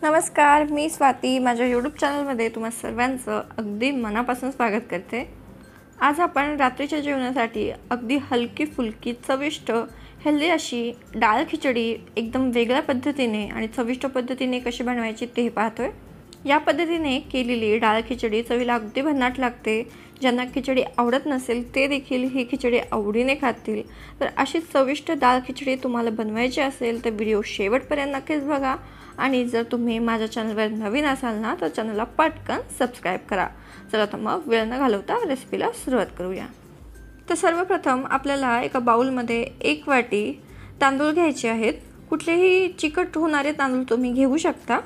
नमस्कार, मी स्वाती माझ्या यूट्यूब चॅनलमध्ये तुम्हा सर्वांचं अगदी मनापासून स्वागत करते। आज आपण रात्रीच्या जेवणासाठी अगदी हलकी फुलकी चविष्ट हेल्दी अशी डाळ खिचडी एकदम वेगळ्या पद्धतीने आणि चविष्ट पद्धतीने कशी बनवायची ते पाहतोय। या पद्धतीने केलेली डाळ खिचडी चवीला अगदी भन्नाट लागते। ज्यांना खिचडी आवडत नसेल ते देखील ही खिचडी आवडीने खातील। तर अशी चविष्ट डाळ खिचडी तुम्हाला बनवायची असेल तर व्हिडिओ शेवटपर्यंत नक्कीच बघा। आणि जर तुम्ही माझ्या चॅनलवर नवीन असाल ना तर चॅनलला पटकन सबस्क्राइब करा। चला तर मग वेळ न घालवता रेसिपीला सुरुवात करूया। तर सर्वप्रथम आपल्याला एका बाउलमध्ये 1 वाटी तांदूळ घ्यायचे आहेत। कुठलेही चिकट होणारे तांदूळ तुम्ही घेऊ शकता।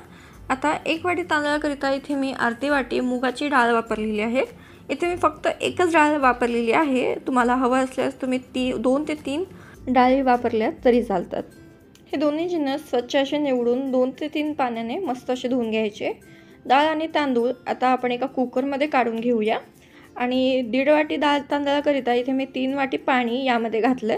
आता 1 वाटी तांदळाकरिता इथे मी अर्धी वाटी मुगाची डाळ वापरलेली आहे। इथे मी फक्त एकच डाळ वापरलेली आहे। तुम्हाला हवं असल्यास तुम्ही 2 ते 3 डाळी वापरल्या तरी चालतात। हे दोन्ही जिन्नस स्वच्छ असे निवडून 2 ते 3 पाण्याने मस्त असे धुवून घ्यायचे। डाळ आणि तांदूळ आता आपण एका कुकरमध्ये काढून घेऊया। आणि 1.5 वाटी डाळ तांदळाकरिता इथे मी 3 वाटी पाणी यामध्ये घातले।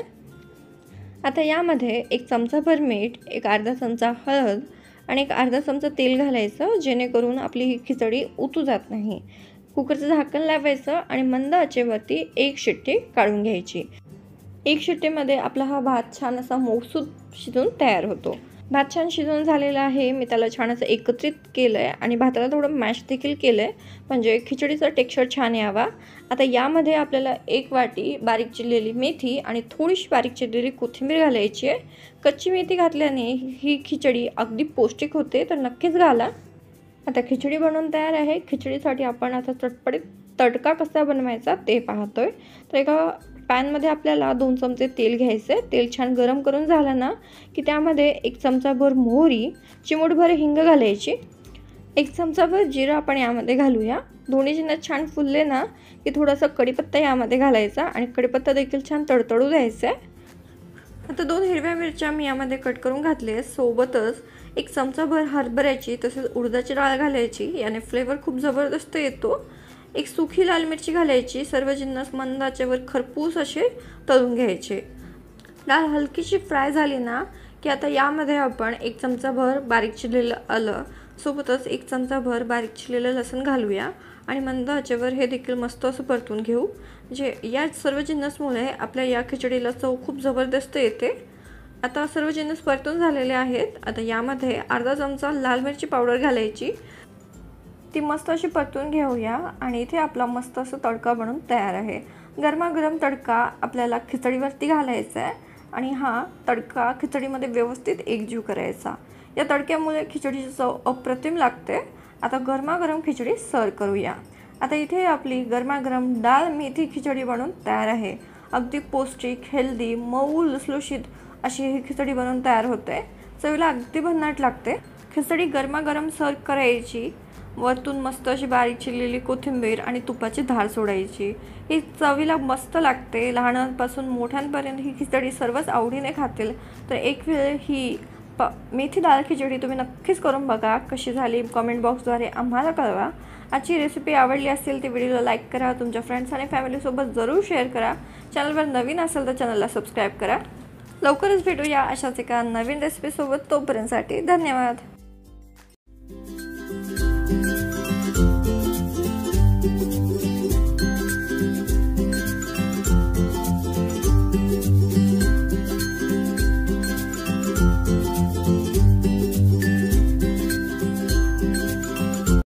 आता यामध्ये 1 चमचाभर मीठ, 1 अर्धा चमचा हळद आणि 1 अर्धा चमचा तेल घालायचं, जेणेकरून आपली ही खिचडी उतू जात नाही। कुकरचं झाकण लावायचं आणि मंद आचेवरती 1 शिट्टी काढून घ्यायची। 1 शिट्टीमध्ये आपला हा भात छान असा मऊसूत शिजून तयार होतो। भात छान शिजून झालेला आहे। मी त्याला छान असं एकत्रित केलंय आणि भाताला थोडं मॅश देखील केलंय, म्हणजे खिचडीचा टेक्स्चर छान यावा। आता यामध्ये आपल्याला 1 वाटी बारीक चिरलेली मेथी आणि थोडीशी बारीक चिरलेली कोथिंबीर घालायची आहे। कच्ची मेथी घातल्याने ही खिचडी अगदी पौष्टिक होते, तर नक्कीच घाला। आता खिचडी बनवून तयार आहे। खिचडीसाठी आपण आता चटपटीत तडका कसा बनवायचा ते पाहतोय। तर एका पॅनमध्ये आपल्याला 2 चमचे तेल घ्यायचे। तेल छान गरम करून झालं ना की त्यामध्ये 1 चमचाभर मोहरी, चिमूटभर हिंग घालायची, 1 चमचाभर जिरं आपण यामध्ये घालूया। दोन्ही जिन्नस छान फुलले ना की थोडासा कढीपत्ता यामध्ये घालायचा आणि कढीपत्ता देखील छान तडतडू द्यायचा आहे। आता 2 हिरव्या मिरच्या मी यामध्ये कट करून घातले। सोबतच 1 चमचाभर हरभऱ्याची तसेच उडदाची डाळ घालायची, याने फ्लेवर खूप जबरदस्त येतो। 1 सुकी लाल मिरची घालायची। सर्व जिन्नस मंद आचेवर खरपूस असे तळून घ्यायचे। डाळ हलकीशी फ्राय झाली ना की आता यामध्ये आपण 1 चमचाभर बारीक चिरलेलं आलं, सोबतच 1 चमचाभर बारीक चिरलेलं लसूण घालूया आणि मंद आचेवर हे देखील मस्त असं परतून घेऊ। म्हणजे या सर्व जिन्नसमुळे आपल्या या खिचडीला चव खूप जबरदस्त येते। आता सर्व जिन्नस परतून झालेले आहेत। आता यामध्ये अर्धा चमचा लाल मिरची पावडर घालायची, ती मस्त अशी परतून घेऊया आणि इथे आपला मस्त असं तडका बनून तयार आहे। गरमागरम तडका आपल्याला खिचडीवरती घालायचा आहे आणि हा तडका खिचडीमध्ये व्यवस्थित एकजीव करायचा। या तडक्यामुळे खिचडीची चव अप्रतिम लागते। आता गरमागरम खिचडी सर्व करूया। आता इथे आपली गरमागरम डाळ मेथी खिचडी बनून तयार आहे। अगदी पौष्टिक, हेल्दी, मऊ लुसलुशीत अशी ही खिचडी बनून तयार होते। चवीला अगदी भन्नाट लागते। खिचडी गरमागरम सर्व करायची, वरतून मस्त अशी बारीक चिरलेली कोथिंबीर आणि तुपाची धार सोडायची। ही चवीला मस्त लागते। लहानांपासून मोठ्यांपर्यंत ही खिचडी सर्वच आवडीने खातील। तर एक वेळ ही मेथी डाळ खिचडी तुम्ही नक्कीच करून बघा। कशी झाली कमेंट बॉक्सद्वारे आम्हाला कळवा। आजची रेसिपी आवडली असेल तर व्हिडिओला लाईक करा, तुमच्या फ्रेंड्स आणि फॅमिलीसोबत जरूर शेअर करा। चॅनलवर नवीन असेल तर चॅनलला सबस्क्राइब करा। लवकरच भेटूया अशाच एका नवीन रेसिपीसोबत। तोपर्यंतसाठी धन्यवाद।